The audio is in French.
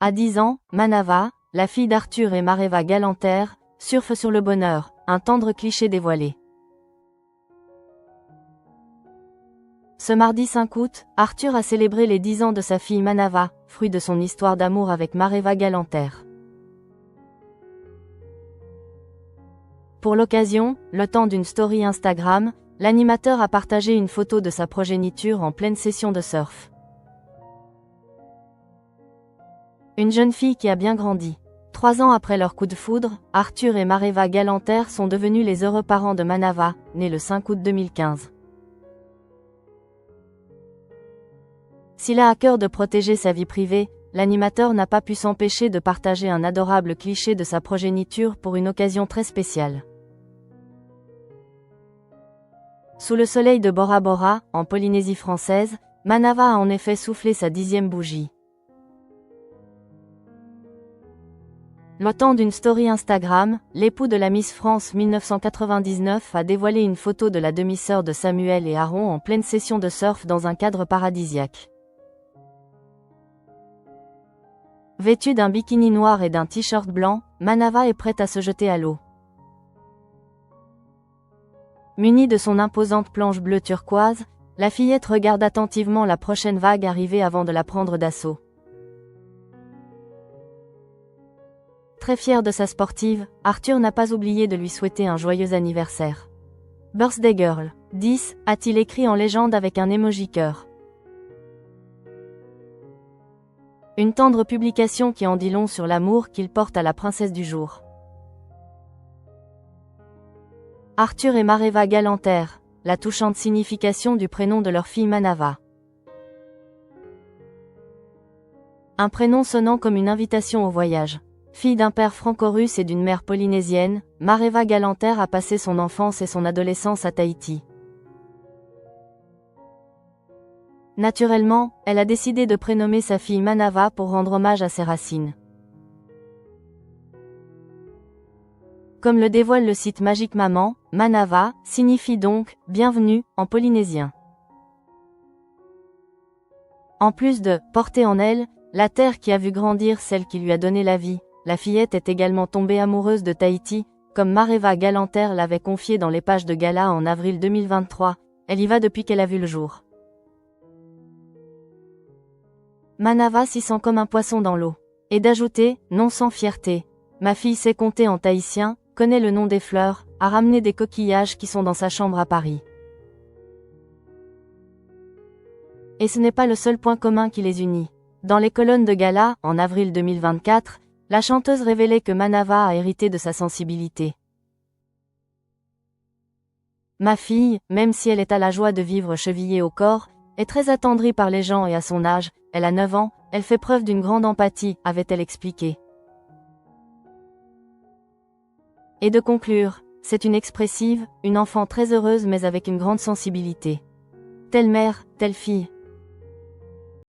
À 10 ans, Manava, la fille d'Arthur et Mareva Galanter, surfe sur le bonheur, un tendre cliché dévoilé. Ce mardi 5 août, Arthur a célébré les 10 ans de sa fille Manava, fruit de son histoire d'amour avec Mareva Galanter. Pour l'occasion, le temps d'une story Instagram, l'animateur a partagé une photo de sa progéniture en pleine session de surf. Une jeune fille qui a bien grandi. 3 ans après leur coup de foudre, Arthur et Mareva Galanter sont devenus les heureux parents de Manava, née le 5 août 2015. S'il a à cœur de protéger sa vie privée, l'animateur n'a pas pu s'empêcher de partager un adorable cliché de sa progéniture pour une occasion très spéciale. Sous le soleil de Bora Bora, en Polynésie française, Manava a en effet soufflé sa 10e bougie. Le temps d'une story Instagram, l'époux de la Miss France 1999 a dévoilé une photo de la demi-sœur de Samuel et Aaron en pleine session de surf dans un cadre paradisiaque. Vêtue d'un bikini noir et d'un t-shirt blanc, Manava est prête à se jeter à l'eau. Munie de son imposante planche bleue turquoise, la fillette regarde attentivement la prochaine vague arriver avant de la prendre d'assaut. Très fier de sa sportive, Arthur n'a pas oublié de lui souhaiter un joyeux anniversaire. Birthday Girl, 10, a-t-il écrit en légende avec un emoji cœur. Une tendre publication qui en dit long sur l'amour qu'il porte à la princesse du jour. Arthur et Mareva Galanter, la touchante signification du prénom de leur fille Manava. Un prénom sonnant comme une invitation au voyage. Fille d'un père franco-russe et d'une mère polynésienne, Mareva Galanter a passé son enfance et son adolescence à Tahiti. Naturellement, elle a décidé de prénommer sa fille Manava pour rendre hommage à ses racines. Comme le dévoile le site Magique Maman, Manava signifie donc « bienvenue » en polynésien. En plus de « porter en elle », la terre qui a vu grandir celle qui lui a donné la vie, la fillette est également tombée amoureuse de Tahiti, comme Mareva Galanter l'avait confié dans les pages de gala en avril 2023, elle y va depuis qu'elle a vu le jour. Manava s'y sent comme un poisson dans l'eau. Et d'ajouter, non sans fierté, ma fille sait compter en tahitien, connaît le nom des fleurs, a ramené des coquillages qui sont dans sa chambre à Paris. Et ce n'est pas le seul point commun qui les unit. Dans les colonnes de gala, en avril 2024, la chanteuse révélait que Manava a hérité de sa sensibilité. Ma fille, même si elle est à la joie de vivre chevillée au corps, est très attendrie par les gens et à son âge, elle a 9 ans, elle fait preuve d'une grande empathie, avait-elle expliqué. Et de conclure, c'est une expressive, une enfant très heureuse mais avec une grande sensibilité. Telle mère, telle fille.